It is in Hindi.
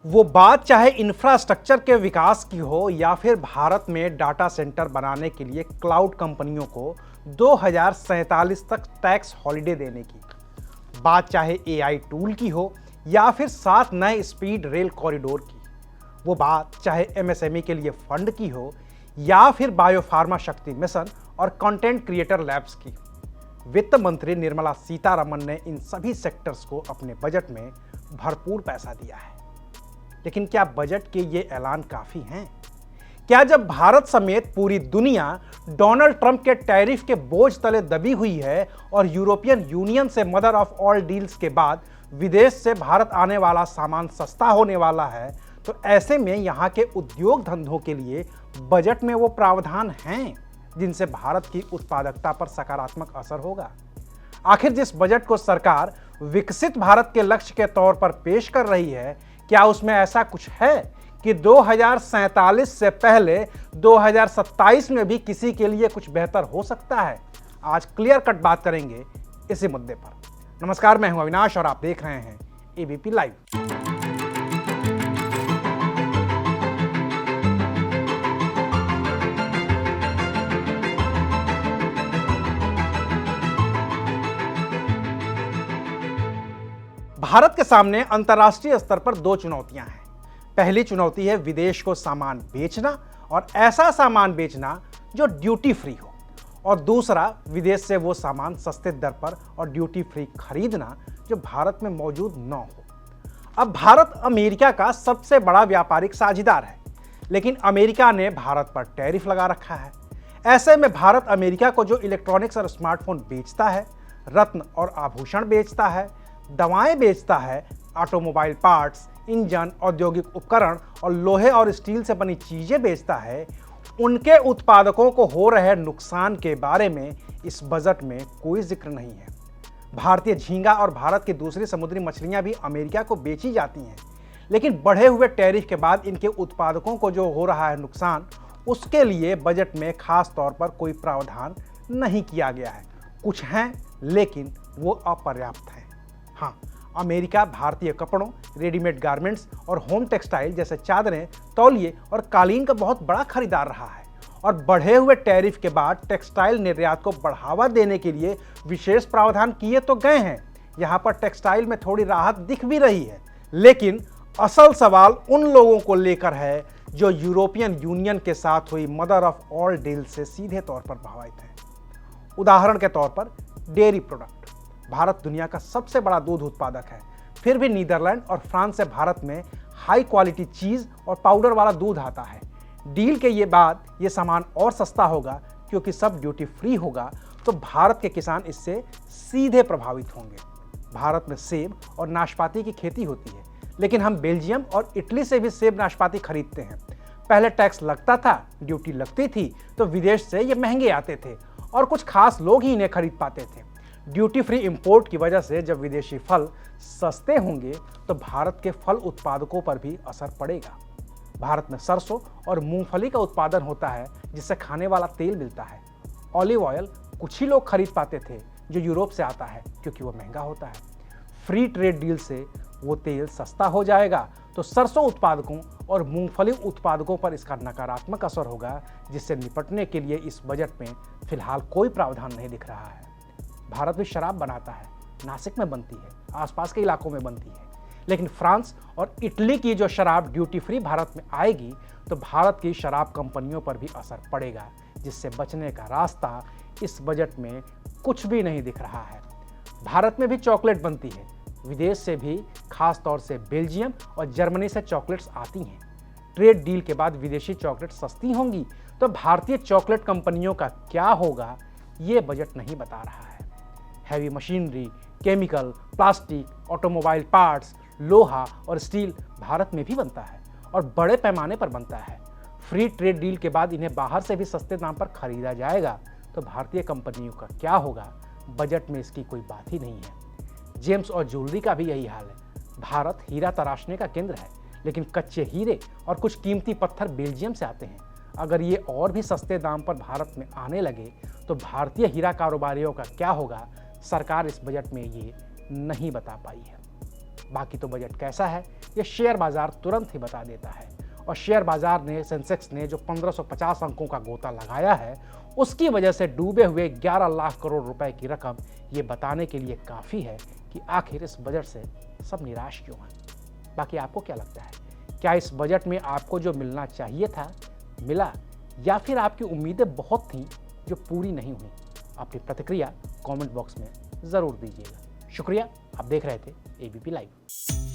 वो बात चाहे इंफ्रास्ट्रक्चर के विकास की हो या फिर भारत में डाटा सेंटर बनाने के लिए क्लाउड कंपनियों को 2047 तक टैक्स हॉलिडे देने की, बात चाहे एआई टूल की हो या फिर 7 नए स्पीड रेल कॉरिडोर की, वो बात चाहे एमएसएमई के लिए फंड की हो या फिर बायोफार्मा शक्ति मिशन और कंटेंट क्रिएटर लैब्स की, वित्त मंत्री निर्मला सीतारमण ने इन सभी सेक्टर्स को अपने बजट में भरपूर पैसा दिया है। लेकिन क्या बजट के ये ऐलान काफी हैं? क्या जब भारत समेत पूरी दुनिया डोनाल्ड ट्रंप के टैरिफ के बोझ तले दबी हुई है और यूरोपियन यूनियन से मदर ऑफ ऑल डील्स के बाद विदेश से भारत आने वाला सामान सस्ता होने वाला है, तो ऐसे में यहाँ के उद्योग धंधों के लिए बजट में वो प्रावधान हैं जिनसे भारत की उत्पादकता पर सकारात्मक असर होगा? आखिर जिस बजट को सरकार विकसित भारत के लक्ष्य के तौर पर पेश कर रही है, क्या उसमें ऐसा कुछ है कि 2047 से पहले 2027 में भी किसी के लिए कुछ बेहतर हो सकता है? आज क्लियर कट बात करेंगे इसी मुद्दे पर। नमस्कार, मैं हूं अविनाश और आप देख रहे हैं एबीपी लाइव। भारत के सामने अंतर्राष्ट्रीय स्तर पर दो चुनौतियां हैं। पहली चुनौती है विदेश को सामान बेचना और ऐसा सामान बेचना जो ड्यूटी फ्री हो, और दूसरा विदेश से वो सामान सस्ते दर पर और ड्यूटी फ्री खरीदना जो भारत में मौजूद न हो। अब भारत अमेरिका का सबसे बड़ा व्यापारिक साझीदार है, लेकिन अमेरिका ने भारत पर टैरिफ लगा रखा है। ऐसे में भारत अमेरिका को जो इलेक्ट्रॉनिक्स और स्मार्टफोन बेचता है, रत्न और आभूषण बेचता है, दवाएं बेचता है, ऑटोमोबाइल पार्ट्स, इंजन, औद्योगिक उपकरण और लोहे और स्टील से बनी चीजें बेचता है, उनके उत्पादकों को हो रहे नुकसान के बारे में इस बजट में कोई जिक्र नहीं है। भारतीय झींगा और भारत की दूसरी समुद्री मछलियां भी अमेरिका को बेची जाती हैं, लेकिन बढ़े हुए टैरिफ के बाद इनके उत्पादकों को जो हो रहा है नुकसान, उसके लिए बजट में खास तौर पर कोई प्रावधान नहीं किया गया है। कुछ हैं, लेकिन वो अपर्याप्त हैं। हाँ, अमेरिका भारतीय कपड़ों, रेडीमेड गारमेंट्स और होम टेक्सटाइल जैसे चादरें, तौलिए और कालीन का बहुत बड़ा खरीदार रहा है, और बढ़े हुए टैरिफ के बाद टेक्सटाइल निर्यात को बढ़ावा देने के लिए विशेष प्रावधान किए तो गए हैं। यहाँ पर टेक्सटाइल में थोड़ी राहत दिख भी रही है, लेकिन असल सवाल उन लोगों को लेकर है जो यूरोपियन यूनियन के साथ हुई मदर ऑफ ऑल डील से सीधे तौर पर प्रभावित हैं। उदाहरण के तौर पर डेयरी प्रोडक्ट। भारत दुनिया का सबसे बड़ा दूध उत्पादक है, फिर भी नीदरलैंड और फ्रांस से भारत में हाई क्वालिटी चीज और पाउडर वाला दूध आता है। डील के ये बाद ये सामान और सस्ता होगा, क्योंकि सब ड्यूटी फ्री होगा, तो भारत के किसान इससे सीधे प्रभावित होंगे। भारत में सेब और नाशपाती की खेती होती है, लेकिन हम बेल्जियम और इटली से भी सेब नाशपाती खरीदते हैं। पहले टैक्स लगता था, ड्यूटी लगती थी, तो विदेश से ये महंगे आते थे और कुछ खास लोग ही इन्हें खरीद पाते थे। ड्यूटी फ्री इंपोर्ट की वजह से जब विदेशी फल सस्ते होंगे, तो भारत के फल उत्पादकों पर भी असर पड़ेगा। भारत में सरसों और मूंगफली का उत्पादन होता है, जिससे खाने वाला तेल मिलता है। ऑलिव ऑयल कुछ ही लोग खरीद पाते थे, जो यूरोप से आता है, क्योंकि वो महंगा होता है। फ्री ट्रेड डील से वो तेल सस्ता हो जाएगा, तो सरसों उत्पादकों और मूंगफली उत्पादकों पर इसका नकारात्मक असर होगा, जिससे निपटने के लिए इस बजट में फिलहाल कोई प्रावधान नहीं दिख रहा है। भारत भी शराब बनाता है, नासिक में बनती है, आसपास के इलाकों में बनती है, लेकिन फ्रांस और इटली की जो शराब ड्यूटी फ्री भारत में आएगी, तो भारत की शराब कंपनियों पर भी असर पड़ेगा, जिससे बचने का रास्ता इस बजट में कुछ भी नहीं दिख रहा है। भारत में भी चॉकलेट बनती है, विदेश से भी, खास तौर से बेल्जियम और जर्मनी से चॉकलेट्स आती हैं। ट्रेड डील के बाद विदेशी चॉकलेट सस्ती होंगी, तो भारतीय चॉकलेट कंपनियों का क्या होगा, ये बजट नहीं बता रहा है। Heavy machinery, chemical, plastic, automobile parts, लोहा और स्टील भारत में भी बनता है और बड़े पैमाने पर बनता है। फ्री ट्रेड डील के बाद इन्हें बाहर से भी सस्ते दाम पर खरीदा जाएगा, तो भारतीय कंपनियों का क्या होगा, बजट में इसकी कोई बात ही नहीं है। जेम्स और ज्वेलरी का भी यही हाल है। भारत हीरा तराशने का केंद्र है, लेकिन कच्चे हीरे और कुछ कीमती पत्थर बेल्जियम से आते हैं। अगर ये और भी सस्ते दाम पर भारत में आने लगे, तो भारतीय हीरा कारोबारियों का क्या होगा, सरकार इस बजट में ये नहीं बता पाई है। बाकी तो बजट कैसा है ये शेयर बाजार तुरंत ही बता देता है। और शेयर बाजार ने, सेंसेक्स ने जो 1550 अंकों का गोता लगाया है, उसकी वजह से डूबे हुए 11 लाख करोड़ रुपए की रकम ये बताने के लिए काफ़ी है कि आखिर इस बजट से सब निराश क्यों हैं। बाकी आपको क्या लगता है, क्या इस बजट में आपको जो मिलना चाहिए था मिला, या फिर आपकी उम्मीदें बहुत थीं जो पूरी नहीं हुई? अपनी प्रतिक्रिया कमेंट बॉक्स में ज़रूर दीजिएगा। शुक्रिया, आप देख रहे थे एबीपी लाइव।